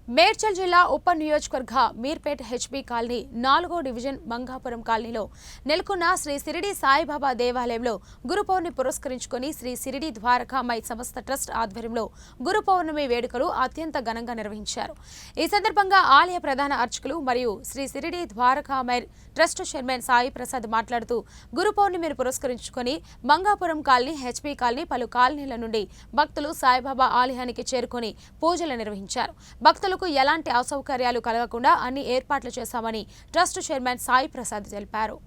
మేడ్చల్ జిల్లా ఉప నియోజకవర్గ మీర్పేట్ హెచ్బీ కాలనీ 4వ డివిజన్ మంగాపురం కాలనీలో నెలకొన్న శ్రీ సిరిడి సాయిబాబా దేవాలయంలో గురు పౌర్ణమి పురస్కరించుకుని శ్రీ సిరిడి ద్వారకామాయి సంస్థ ట్రస్ట్ ఆధ్వర్యంలో గురు పౌర్ణమి వేడుకలు అత్యంత ఘనంగా నిర్వహించారు. ఈ సందర్భంగా ఆలయ ప్రధాన అర్చకులు మరియు శ్రీ సిరిడి ద్వారకామాయి ట్రస్ట్ చైర్మన్ సాయి ప్రసాద్ మాట్లాడుతూ గురు పౌర్ణమిని పురస్కరించుకుని మంగాపురం కాలనీ, హెచ్బీ కాలనీ పలు కాలనీల నుండి భక్తులు సాయిబాబా ఆలయానికి చేరుకుని పూజలు నిర్వహించారు. భక్తులకు ఎలాంటి అసౌకర్యాలు కలగకుండా అన్ని ఏర్పాట్లు చేశామని ట్రస్ట్ చైర్మన్ సాయి ప్రసాద్ తెలిపారు.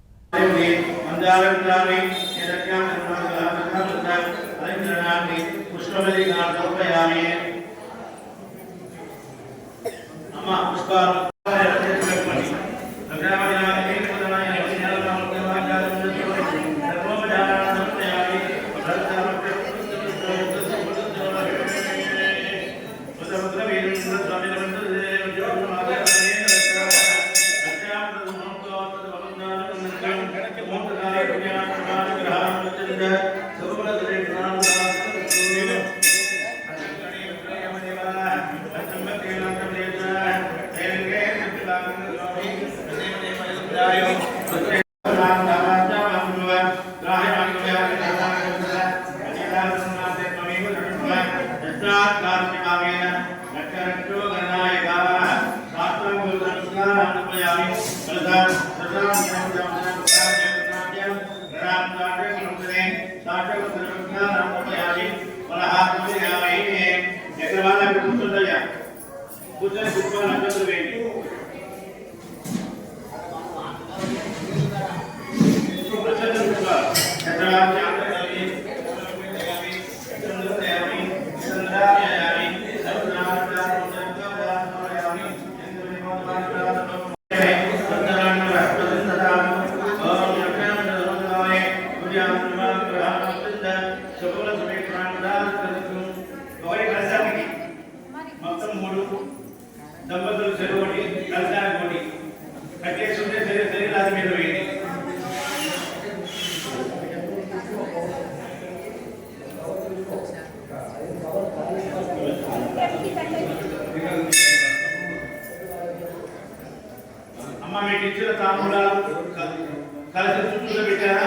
దంపతులు చెరువుని కలిసానికి కట్టేసి ఉంటే శరీరాల మీద వేయండి. అమ్మ మీకు ఇచ్చిన తాంబూలాలు కలిసి చుట్టూ పెట్టారా?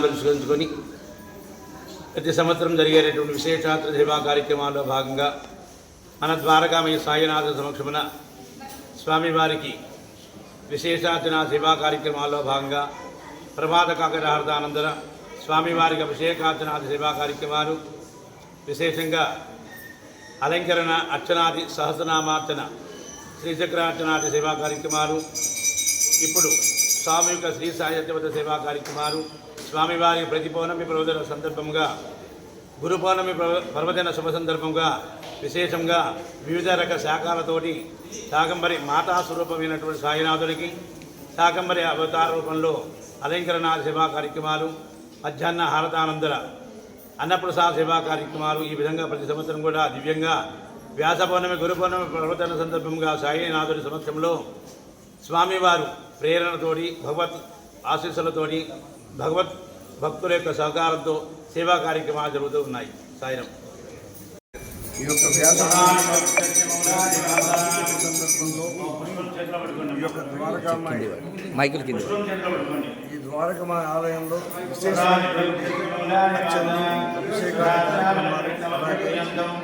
పరిష్కరించుకొని ప్రతి సంవత్సరం జరిగేటటువంటి విశేషాత్ర సేవా కార్యక్రమాల్లో భాగంగా మన ద్వారకామయ్య సాయినాథ సమక్షమున స్వామివారికి విశేషార్చన సేవా కార్యక్రమాల్లో భాగంగా ప్రభాత కాకరార్థానంతర స్వామివారికి అభిషేకార్చనాది సేవా కార్యక్రమాలు, విశేషంగా అలంకరణ అర్చనాది సహస్రనామార్చన శ్రీచక్రార్చనాది సేవా కార్యక్రమాలు, ఇప్పుడు సామూహిక శ్రీ సాయత్యవత సేవా కార్యక్రమాలు, స్వామివారి ప్రతి పౌర్ణమి పర్వదిన సందర్భంగా గురు పౌర్ణమి పర్వదిన శుభ సందర్భంగా విశేషంగా వివిధ రకాల శాఖలతోటి శాకంబరి మాతా స్వరూపమైనటువంటి సాయినాథునికి శాకంబరి అవతార రూపంలో అలంకరణ సేవా కార్యక్రమాలు, మధ్యాహ్న హారతానందర అన్నప్రసాద సేవా కార్యక్రమాలు ఈ విధంగా ప్రతి సంవత్సరం కూడా దివ్యంగా వ్యాస పౌర్ణమి గురు పౌర్ణమి ప్రవర్తన సందర్భంగా సాయినాథుడి సమక్షంలో స్వామివారు ప్రేరణతోటి భగవత్ ఆశీస్సులతోటి భగవత్ భక్తుల యొక్క సహకారంతో సేవా కార్యక్రమాలు జరుగుతూ ఉన్నాయి. సాయిరం. ఈ యొక్క వ్యాస ఈ యొక్క ద్వారకామాయి మైకుల్ కింద ఈ ద్వారకామాయి ఆలయంలో విశేషమైన అర్చనలు, అభిషేకాలు, కార్యక్రమాలు, అలాగే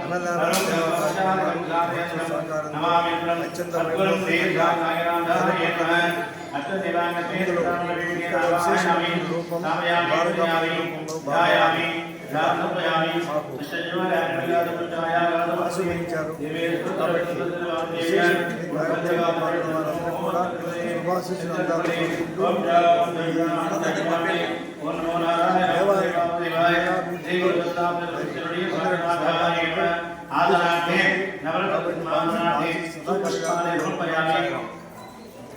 అన్నదాన సేవా కార్యక్రమాలు సహకారంతో అత్యంత వైభవంగా ఇందులో ఇక్కడ విశేషమైన రూపం ద్వారకామాయి రూపంలో భాగాన్ని మాకు ఆశీర్వదించారు. కాబట్టి విశేషమైన కార్యక్రమాలు పాల్గొన్న వారందరూ కూడా శుభాశీస్సులు అందాలని దేవాలయం